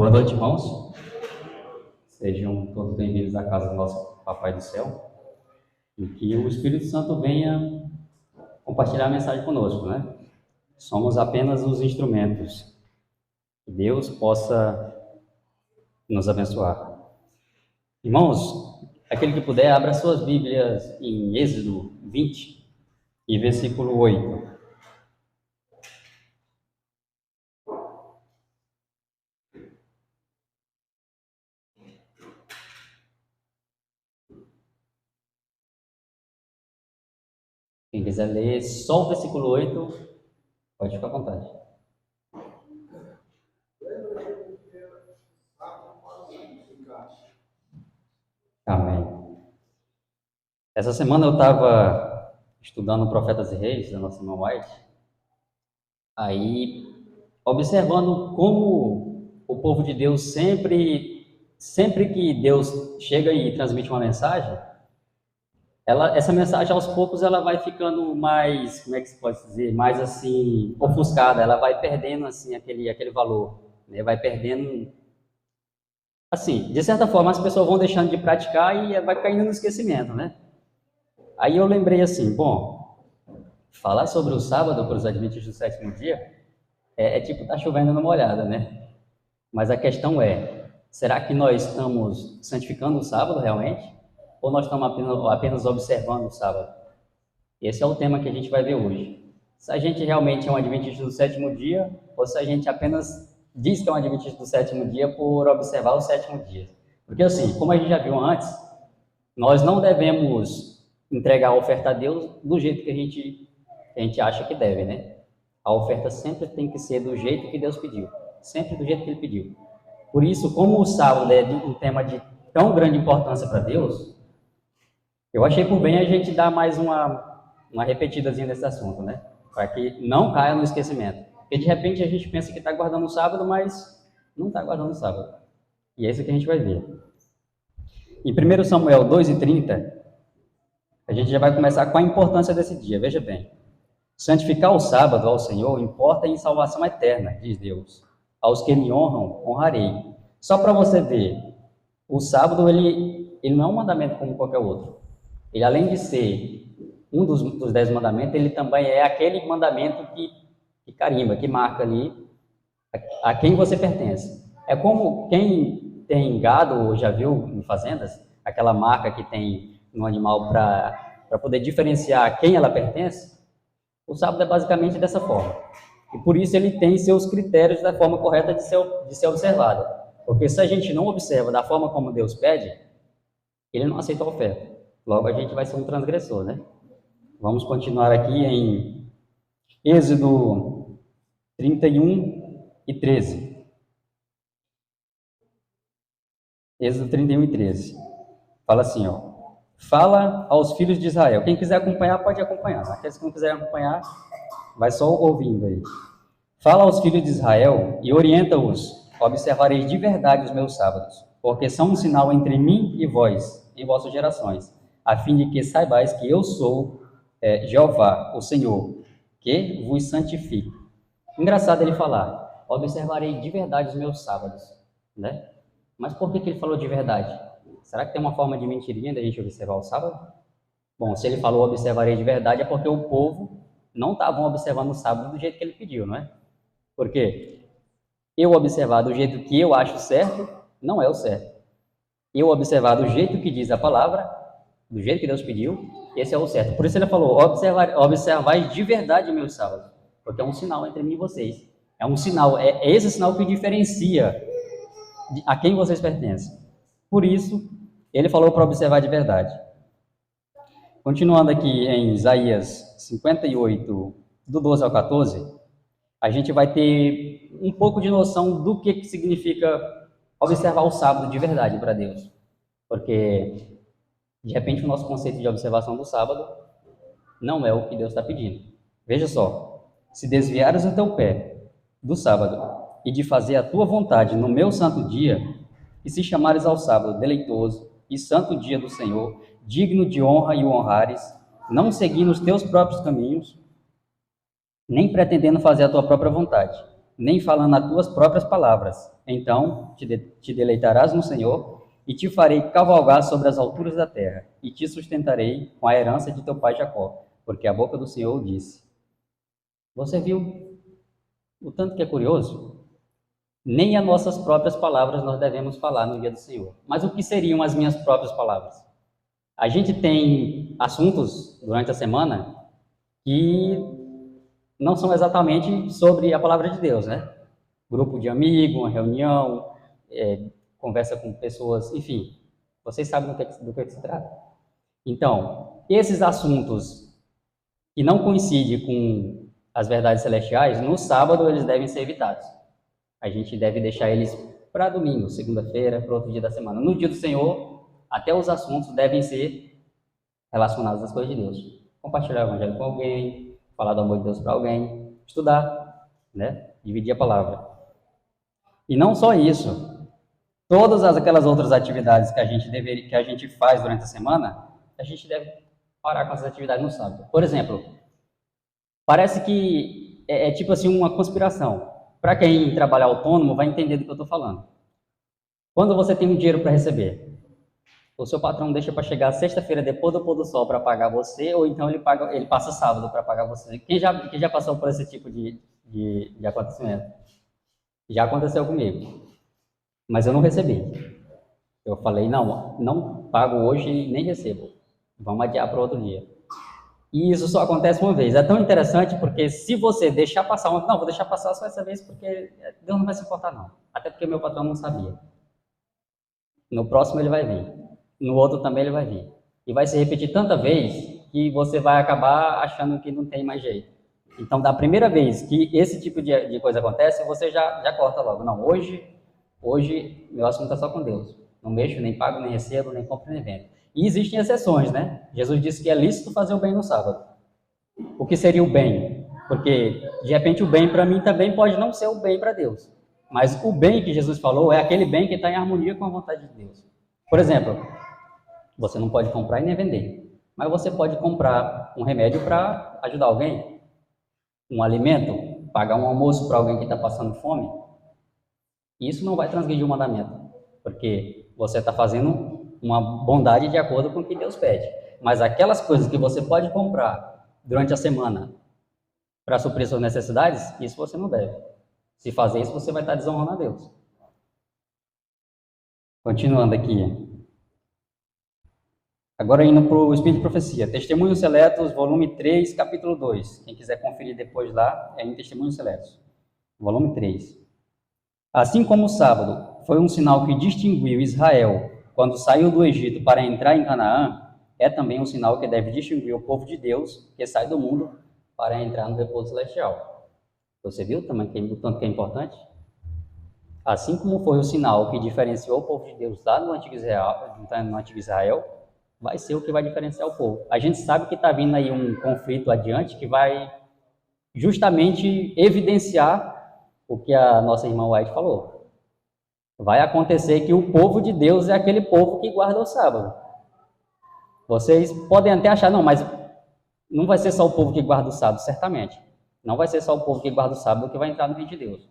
Boa noite, irmãos. Sejam todos bem-vindos à casa do nosso Papai do Céu. E que o Espírito Santo venha compartilhar a mensagem conosco, né? Somos apenas os instrumentos. Que Deus possa nos abençoar. Irmãos, aquele que puder, abra suas Bíblias em Êxodo 20 e versículo 8. Quem quiser ler só o versículo 8, pode ficar à vontade. Amém. Essa semana eu estava estudando Profetas e Reis, da nossa irmã White, aí observando como o povo de Deus sempre que Deus chega e transmite uma mensagem, essa mensagem aos poucos ela vai ficando mais, como é que se pode dizer, mais assim, ofuscada, ela vai perdendo assim aquele valor, né? Vai perdendo, assim, de certa forma as pessoas vão deixando de praticar e vai caindo no esquecimento, né? Aí eu lembrei assim, bom, falar sobre o sábado para os adventistas do sétimo dia é tipo tá chovendo numa molhada, né? Mas a questão é, será que nós estamos santificando o sábado realmente? Ou nós estamos apenas observando o sábado? Esse é o tema que a gente vai ver hoje. Se a gente realmente é um adventista do sétimo dia, ou se a gente apenas diz que é um adventista do sétimo dia por observar o sétimo dia. Porque assim, como a gente já viu antes, nós não devemos entregar a oferta a Deus do jeito que a gente acha que deve, né? A oferta sempre tem que ser do jeito que Deus pediu. Sempre do jeito que Ele pediu. Por isso, como o sábado é um tema de tão grande importância para Deus, eu achei por bem a gente dar mais uma repetidazinha nesse assunto, né? Para que não caia no esquecimento. Porque de repente a gente pensa que está guardando o sábado, mas não está guardando o sábado. E é isso que a gente vai ver. Em 1 Samuel 2:30, a gente já vai começar com a importância desse dia. Veja bem. Santificar o sábado ao Senhor importa em salvação eterna, diz Deus. Aos que me honram, honrarei. Só para você ver, o sábado ele não é um mandamento como qualquer outro. Ele, além de ser um dos 10 mandamentos, ele também é aquele mandamento que carimba, que marca ali a quem você pertence. É como quem tem gado, ou já viu em fazendas, aquela marca que tem no animal para poder diferenciar a quem ela pertence. O sábado é basicamente dessa forma. E por isso ele tem seus critérios da forma correta de ser observado. Porque se a gente não observa da forma como Deus pede, ele não aceita a oferta. Logo a gente vai ser um transgressor, né? Vamos continuar aqui em Êxodo 31:13. Êxodo 31:13. Fala assim, ó. Fala aos filhos de Israel. Quem quiser acompanhar, pode acompanhar. Aqueles que não quiserem acompanhar, vai só ouvindo aí. Fala aos filhos de Israel e orienta-os. Observareis de verdade os meus sábados, porque são um sinal entre mim e vós, em vossas gerações, a fim de que saibais que eu sou Jeová, o Senhor, que vos santifico. Engraçado ele falar, observarei de verdade os meus sábados, né? Mas por que ele falou de verdade? Será que tem uma forma de mentirinha da gente observar o sábado? Bom, se ele falou observarei de verdade, é porque o povo não estavam observando o sábado do jeito que ele pediu, não é? Porque eu observar do jeito que eu acho certo, não é o certo. Eu observar do jeito que diz a palavra, do jeito que Deus pediu, esse é o certo. Por isso ele falou, observai de verdade o meu sábado, porque é um sinal entre mim e vocês. É um sinal, é esse sinal que diferencia a quem vocês pertencem. Por isso, ele falou para observar de verdade. Continuando aqui em Isaías 58, do 12 ao 14, a gente vai ter um pouco de noção do que significa observar o sábado de verdade para Deus. Porque, de repente, o nosso conceito de observação do sábado não é o que Deus está pedindo. Veja só, se desviares o teu pé do sábado e de fazer a tua vontade no meu santo dia, e se chamares ao sábado deleitoso e santo dia do Senhor, digno de honra e o honrares, não seguindo os teus próprios caminhos, nem pretendendo fazer a tua própria vontade, nem falando as tuas próprias palavras. Então te deleitarás no Senhor, e te farei cavalgar sobre as alturas da terra, e te sustentarei com a herança de teu pai Jacó, porque a boca do Senhor disse. Você viu o tanto que é curioso? Nem as nossas próprias palavras nós devemos falar no dia do Senhor. Mas o que seriam as minhas próprias palavras? A gente tem assuntos durante a semana que não são exatamente sobre a palavra de Deus, né? Grupo de amigos, uma reunião, conversa com pessoas, enfim. Vocês sabem do que se trata. Então, esses assuntos que não coincidem com as verdades celestiais, no sábado eles devem ser evitados. A gente deve deixar eles para domingo, segunda-feira, para outro dia da semana. No dia do Senhor, até os assuntos devem ser relacionados às coisas de Deus. Compartilhar o evangelho com alguém, falar do amor de Deus para alguém, estudar, né? Dividir a palavra. E não só isso, todas aquelas outras atividades que a gente faz durante a semana, a gente deve parar com essas atividades no sábado. Por exemplo, parece que é tipo assim uma conspiração. Para quem trabalha autônomo vai entender do que eu estou falando. Quando você tem um dinheiro para receber, o seu patrão deixa para chegar sexta-feira depois do pôr do sol para pagar você, ou então ele passa sábado para pagar você. Quem já passou por esse tipo de acontecimento? Já aconteceu comigo. Mas eu não recebi. Eu falei, não pago hoje e nem recebo. Vamos adiar para outro dia. E isso só acontece uma vez. É tão interessante porque se você deixar passar não, vou deixar passar só essa vez porque Deus não vai se importar não. Até porque meu patrão não sabia. No próximo ele vai vir. No outro também ele vai vir. E vai se repetir tanta vez que você vai acabar achando que não tem mais jeito. Então, da primeira vez que esse tipo de coisa acontece, você já corta logo. Não, hoje meu assunto é só com Deus. Não mexo, nem pago, nem recebo, nem compro, nem vendo. E existem exceções, né? Jesus disse que é lícito fazer o bem no sábado. O que seria o bem? Porque, de repente, o bem para mim também pode não ser o bem para Deus. Mas o bem que Jesus falou é aquele bem que está em harmonia com a vontade de Deus. Por exemplo, você não pode comprar e nem vender. Mas você pode comprar um remédio para ajudar alguém. Um alimento, pagar um almoço para alguém que está passando fome. Isso não vai transgredir o mandamento. Porque você está fazendo uma bondade de acordo com o que Deus pede. Mas aquelas coisas que você pode comprar durante a semana para suprir suas necessidades, isso você não deve. Se fazer isso, você vai estar desonrando a Deus. Continuando aqui. Agora indo para o Espírito de Profecia. Testemunhos Seletos, volume 3, capítulo 2. Quem quiser conferir depois lá, é em Testemunhos Seletos. Volume 3. Assim como o sábado foi um sinal que distinguiu Israel quando saiu do Egito para entrar em Canaã, é também um sinal que deve distinguir o povo de Deus que sai do mundo para entrar no repouso celestial. Você viu também o tanto que é importante? Assim como foi o sinal que diferenciou o povo de Deus lá no Antigo Israel, vai ser o que vai diferenciar o povo. A gente sabe que está vindo aí um conflito adiante que vai justamente evidenciar o que a nossa irmã White falou. Vai acontecer que o povo de Deus é aquele povo que guarda o sábado. Vocês podem até achar, não, mas não vai ser só o povo que guarda o sábado, certamente. Não vai ser só o povo que guarda o sábado que vai entrar no reino de Deus.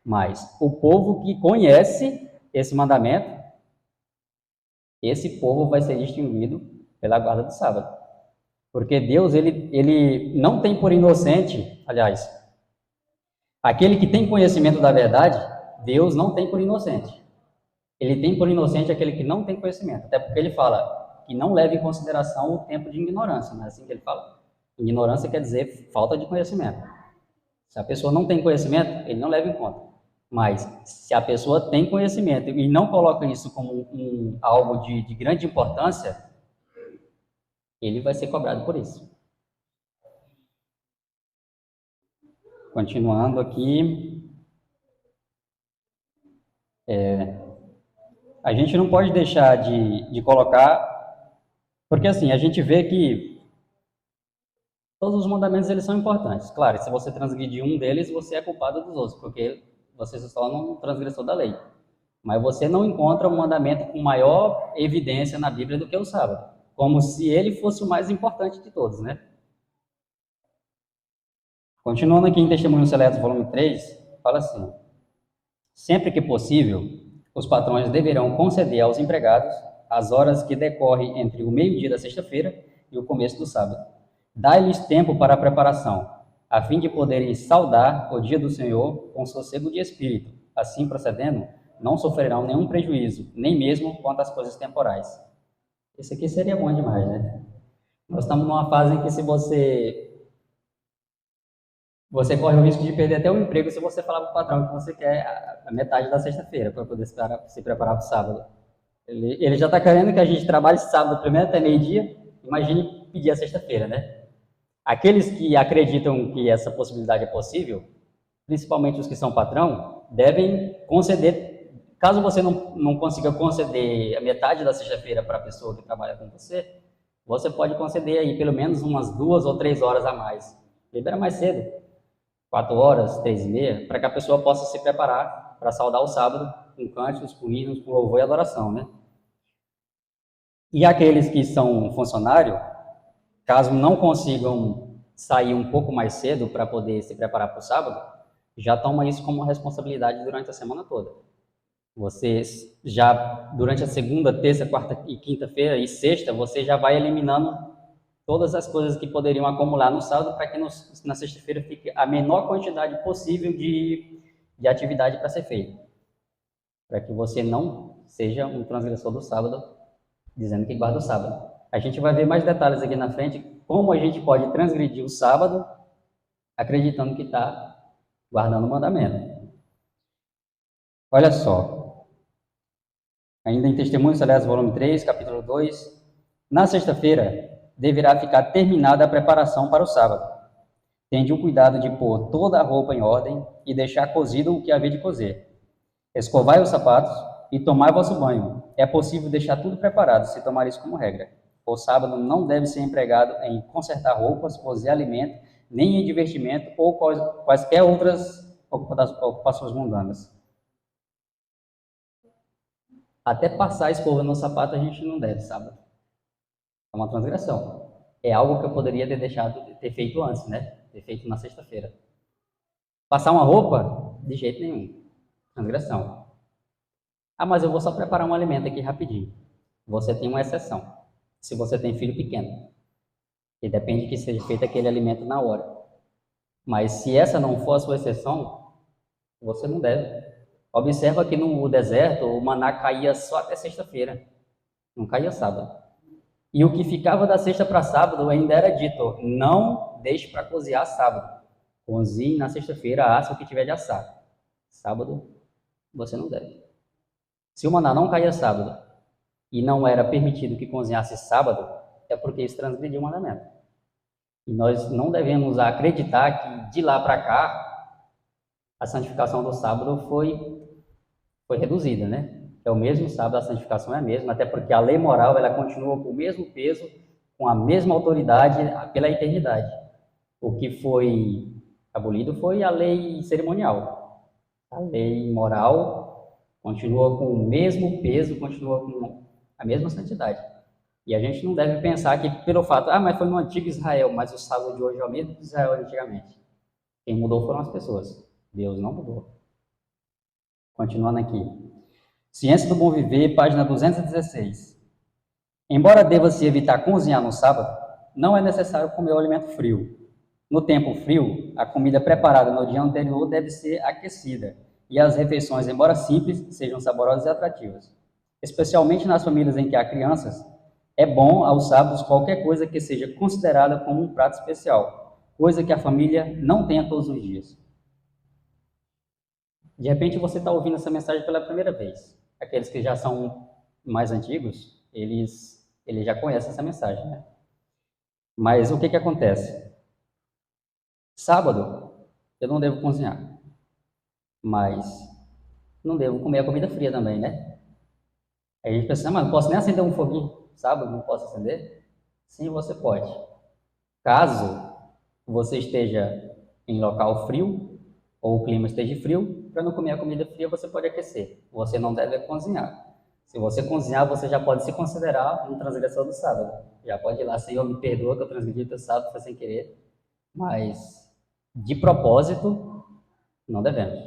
Mas o povo que conhece esse mandamento, esse povo vai ser distinguido pela guarda do sábado. Porque Deus, ele não tem por inocente, aliás, aquele que tem conhecimento da verdade, Deus não tem por inocente. Ele tem por inocente aquele que não tem conhecimento. Até porque ele fala que não leva em consideração o tempo de ignorância. Não é assim que ele fala? Ignorância quer dizer falta de conhecimento. Se a pessoa não tem conhecimento, ele não leva em conta. Mas se a pessoa tem conhecimento e não coloca isso como algo de grande importância, ele vai ser cobrado por isso. Continuando aqui. A gente não pode deixar de colocar, porque assim, a gente vê que todos os mandamentos eles são importantes. Claro, se você transgredir um deles, você é culpado dos outros, porque você se torna um transgressor da lei. Mas você não encontra um mandamento com maior evidência na Bíblia do que o sábado, como se ele fosse o mais importante de todos, né? Continuando aqui em Testemunhos Seletos, volume 3, fala assim: sempre que possível, os patrões deverão conceder aos empregados as horas que decorrem entre o meio-dia da sexta-feira e o começo do sábado. Dá-lhes tempo para a preparação, a fim de poderem saudar o dia do Senhor com sossego de espírito. Assim procedendo, não sofrerão nenhum prejuízo, nem mesmo quanto às coisas temporais. Isso aqui seria bom demais, né? Nós estamos numa fase em que se você corre o risco de perder até o emprego se você falar para o patrão que você quer a metade da sexta-feira para poder se preparar para o sábado. Ele já está querendo que a gente trabalhe sábado primeiro até meio-dia, imagine pedir a sexta-feira, né? Aqueles que acreditam que essa possibilidade é possível, principalmente os que são patrão, devem conceder, caso você não consiga conceder a metade da sexta-feira para a pessoa que trabalha com você, você pode conceder aí pelo menos umas 2 ou 3 horas a mais. Libera mais cedo, 4 horas, 3h30, para que a pessoa possa se preparar para saudar o sábado com cânticos, com hinos, com louvor e adoração, né? E aqueles que são funcionários, caso não consigam sair um pouco mais cedo para poder se preparar para o sábado, já toma isso como uma responsabilidade durante a semana toda. Você já, durante a segunda, terça, quarta e quinta-feira e sexta, você já vai eliminando todas as coisas que poderiam acumular no sábado para que na sexta-feira fique a menor quantidade possível de atividade para ser feita. Para que você não seja um transgressor do sábado, dizendo que guarda o sábado. A gente vai ver mais detalhes aqui na frente, como a gente pode transgredir o sábado, acreditando que está guardando o mandamento. Olha só, ainda em Testemunhos Celestes, volume 3, capítulo 2, na sexta-feira deverá ficar terminada a preparação para o sábado. Tende o cuidado de pôr toda a roupa em ordem e deixar cozido o que haver de cozer. Escovai os sapatos e tomai vosso banho. É possível deixar tudo preparado, se tomar isso como regra. O sábado não deve ser empregado em consertar roupas, cozer alimento, nem em divertimento ou quaisquer outras ocupações mundanas. Até passar a escova no sapato a gente não deve sábado. É uma transgressão. É algo que eu poderia ter feito antes, né? Ter feito na sexta-feira. Passar uma roupa? De jeito nenhum. Transgressão. Ah, mas eu vou só preparar um alimento aqui rapidinho. Você tem uma exceção. Se você tem filho pequeno. E depende que seja feito aquele alimento na hora. Mas se essa não for a sua exceção, você não deve. Observa que no deserto o maná caía só até sexta-feira. Não caía sábado. E o que ficava da sexta para sábado ainda era dito: não deixe para cozinhar sábado. Cozinhe na sexta-feira, assa o que tiver de assar. Sábado, você não deve. Se o maná não caía sábado e não era permitido que cozinhasse sábado, é porque isso transgrediu o mandamento. E nós não devemos acreditar que de lá para cá a santificação do sábado foi reduzida, né? É o mesmo sábado, a santificação é a mesma, até porque a lei moral ela continua com o mesmo peso, com a mesma autoridade pela eternidade. O que foi abolido foi a lei cerimonial. A lei moral continua com o mesmo peso, continua com a mesma santidade. E a gente não deve pensar que pelo fato, mas foi no antigo Israel, mas o sábado de hoje é o mesmo de Israel antigamente. Quem mudou foram as pessoas. Deus não mudou. Continuando aqui. Ciência do Bom Viver, página 216. Embora deva-se evitar cozinhar no sábado, não é necessário comer o alimento frio. No tempo frio, a comida preparada no dia anterior deve ser aquecida, e as refeições, embora simples, sejam saborosas e atrativas. Especialmente nas famílias em que há crianças, é bom aos sábados qualquer coisa que seja considerada como um prato especial, coisa que a família não tenha todos os dias. De repente você está ouvindo essa mensagem pela primeira vez. Aqueles que já são mais antigos, eles já conhecem essa mensagem, né? Mas o que acontece? Sábado, eu não devo cozinhar, mas não devo comer a comida fria também, né? Aí a gente pensa, mas não posso nem acender um foguinho, sábado não posso acender? Sim, você pode. Caso você esteja em local frio, ou o clima esteja frio, para não comer a comida fria, você pode aquecer. Você não deve cozinhar. Se você cozinhar, você já pode se considerar um transgressor do sábado. Já pode ir lá, Senhor, me perdoa que eu transgredi o teu sábado, foi sem querer. Mas, de propósito, não devemos.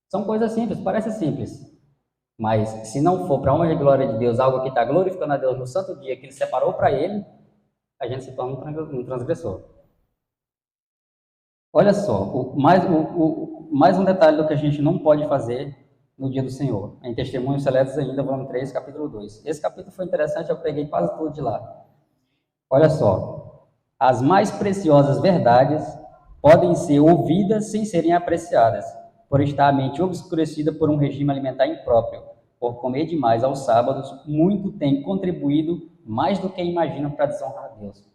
São coisas simples, parece simples. Mas se não for para a honra e glória de Deus, algo que está glorificando a Deus no santo dia que Ele separou para Ele, a gente se torna um transgressor. Olha só, mais um detalhe do que a gente não pode fazer no dia do Senhor. Em Testemunhos Seletos ainda, volume 3, capítulo 2. Esse capítulo foi interessante, eu peguei quase tudo de lá. Olha só, as mais preciosas verdades podem ser ouvidas sem serem apreciadas, por estar a mente obscurecida por um regime alimentar impróprio. Por comer demais aos sábados, muito tem contribuído mais do que imaginam para desonrar a Deus.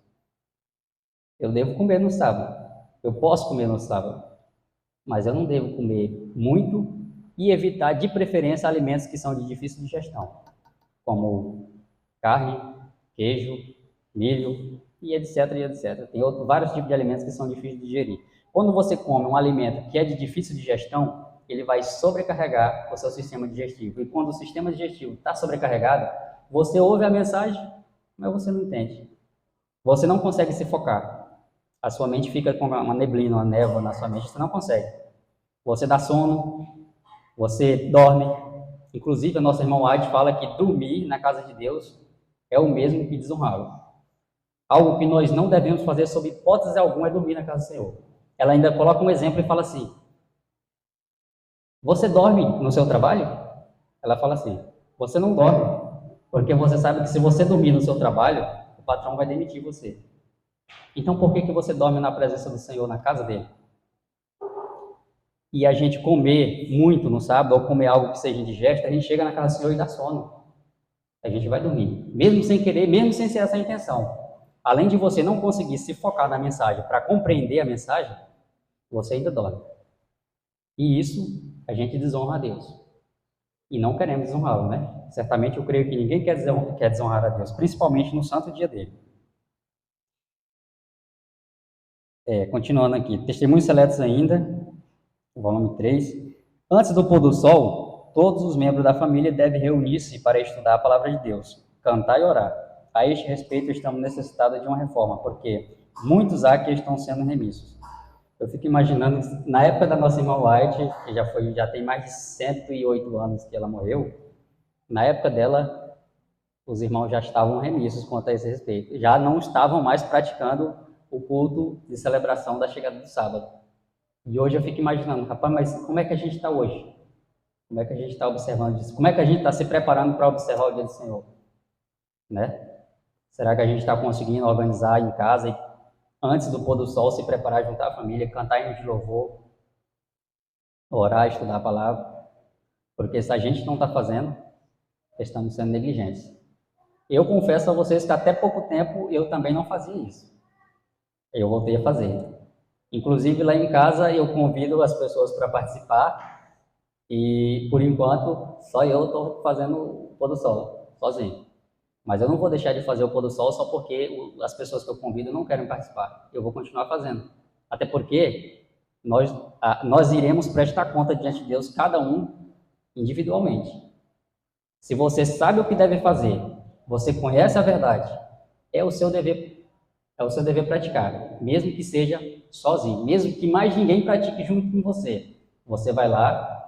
Eu devo comer no sábado. Eu posso comer no sábado. Mas eu não devo comer muito e evitar, de preferência, alimentos que são de difícil digestão, como carne, queijo, milho e etc, e etc. Tem vários tipos de alimentos que são difíceis de digerir. Quando você come um alimento que é de difícil digestão, ele vai sobrecarregar o seu sistema digestivo. E quando o sistema digestivo está sobrecarregado, você ouve a mensagem, mas você não entende. Você não consegue se focar. A sua mente fica com uma neblina, uma névoa na sua mente, você não consegue. Você dá sono, você dorme. Inclusive, a nossa irmã White fala que dormir na casa de Deus é o mesmo que desonrá-lo. Algo que nós não devemos fazer sob hipótese alguma é dormir na casa do Senhor. Ela ainda coloca um exemplo e fala assim: você dorme no seu trabalho? Ela fala assim: você não dorme, porque você sabe que se você dormir no seu trabalho, o patrão vai demitir você. Então, por que você dorme na presença do Senhor, na casa dele? E a gente comer muito no sábado, ou comer algo que seja indigesto, a gente chega na casa do Senhor e dá sono. A gente vai dormir, mesmo sem querer, mesmo sem ser essa a intenção. Além de você não conseguir se focar na mensagem para compreender a mensagem, você ainda dorme. E isso a gente desonra a Deus. E não queremos desonrá-lo, né? Certamente eu creio que ninguém quer desonrar a Deus, principalmente no santo dia dele. Continuando aqui, Testemunhos Seletos ainda, volume 3. Antes do pôr do sol, todos os membros da família devem reunir-se para estudar a palavra de Deus, cantar e orar. A este respeito, estamos necessitados de uma reforma, porque muitos há que estão sendo remissos. Eu fico imaginando, na época da nossa irmã White, que já tem mais de 108 anos que ela morreu, na época dela, os irmãos já estavam remissos quanto a esse respeito. Já não estavam mais praticando o culto de celebração da chegada do sábado. E hoje eu fico imaginando, rapaz, mas como é que a gente está hoje? Como é que a gente está observando isso? Como é que a gente está se preparando para observar o dia do Senhor? Né? Será que a gente está conseguindo organizar em casa e antes do pôr do sol se preparar, juntar a família, cantar em de louvor, orar, estudar a palavra? Porque se a gente não está fazendo, estamos sendo negligentes. Eu confesso a vocês que até pouco tempo eu também não fazia isso. Eu voltei a fazer. Inclusive, lá em casa, eu convido as pessoas para participar e, por enquanto, só eu estou fazendo o pôr do sol, sozinho. Mas eu não vou deixar de fazer o pôr do sol só porque as pessoas que eu convido não querem participar. Eu vou continuar fazendo. Até porque nós iremos prestar conta diante de Deus, cada um individualmente. Se você sabe o que deve fazer, você conhece a verdade, é o seu dever praticar, mesmo que seja sozinho, mesmo que mais ninguém pratique junto com você. Você vai lá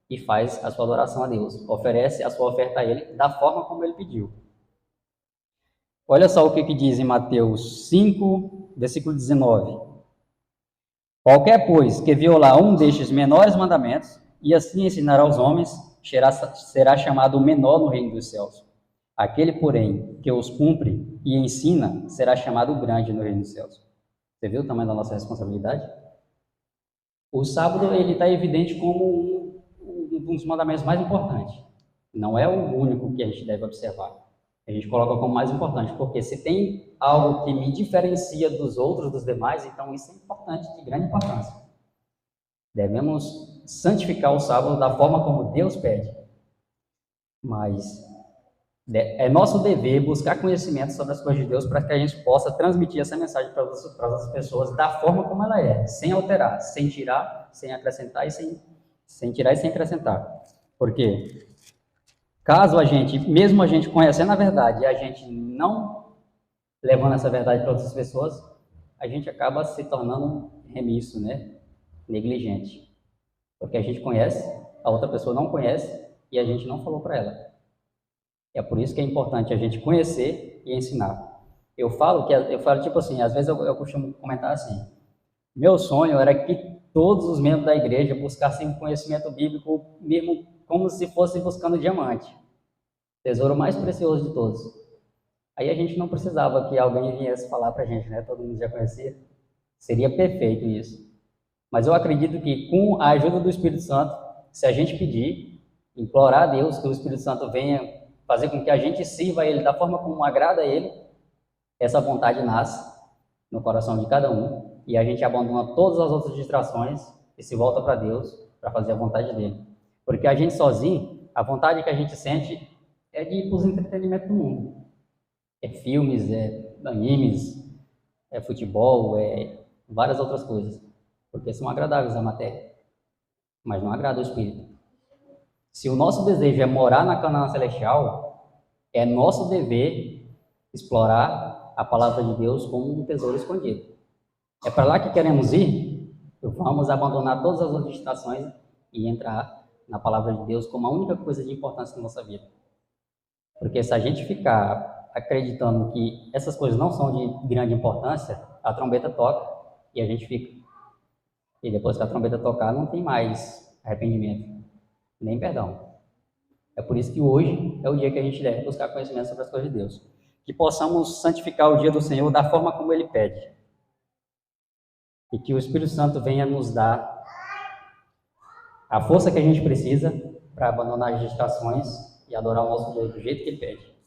e faz a sua adoração a Deus, oferece a sua oferta a Ele da forma como Ele pediu. Olha só o que diz em Mateus 5, versículo 19. Qualquer, pois, que violar um destes menores mandamentos e assim ensinar aos homens, será chamado menor no reino dos céus. Aquele, porém, que os cumpre e ensina, será chamado grande no reino dos céus. Você viu o tamanho da nossa responsabilidade? O sábado, ele está evidente como um dos mandamentos mais importantes. Não é o único que a gente deve observar. A gente coloca como mais importante, porque se tem algo que me diferencia dos outros, dos demais, então isso é importante, de grande importância. Devemos santificar o sábado da forma como Deus pede. Mas é nosso dever buscar conhecimento sobre as coisas de Deus para que a gente possa transmitir essa mensagem para as pessoas da forma como ela é, sem alterar, sem tirar, sem acrescentar e sem tirar e sem acrescentar. Porque caso mesmo a gente conhecendo a verdade e a gente não levando essa verdade para outras pessoas, a gente acaba se tornando remisso, né? Negligente. Porque a gente conhece, a outra pessoa não conhece e a gente não falou para ela. É por isso que é importante a gente conhecer e ensinar. Eu falo tipo assim, às vezes eu costumo comentar assim: meu sonho era que todos os membros da igreja buscassem um conhecimento bíblico, mesmo como se fossem buscando diamante, tesouro mais precioso de todos. Aí a gente não precisava que alguém viesse falar para a gente, né? Todo mundo já conhecia. Seria perfeito isso. Mas eu acredito que com a ajuda do Espírito Santo, se a gente pedir, implorar a Deus que o Espírito Santo venha fazer com que a gente sirva a Ele da forma como agrada a Ele, essa vontade nasce no coração de cada um e a gente abandona todas as outras distrações e se volta para Deus para fazer a vontade dele. Porque a gente sozinho, a vontade que a gente sente é de ir para os entretenimentos do mundo. É filmes, é animes, é futebol, é várias outras coisas. Porque são agradáveis à matéria, mas não agrada ao espírito. Se o nosso desejo é morar na Canaã Celestial, é nosso dever explorar a palavra de Deus como um tesouro escondido. É para lá que queremos ir? Vamos abandonar todas as outras distrações e entrar na palavra de Deus como a única coisa de importância na nossa vida. Porque se a gente ficar acreditando que essas coisas não são de grande importância, a trombeta toca e a gente fica. E depois que a trombeta tocar, não tem mais arrependimento, nem perdão. É por isso que hoje é o dia que a gente deve buscar conhecimento sobre as coisas de Deus. Que possamos santificar o dia do Senhor da forma como Ele pede. E que o Espírito Santo venha nos dar a força que a gente precisa para abandonar as distrações e adorar o nosso Deus do jeito que Ele pede.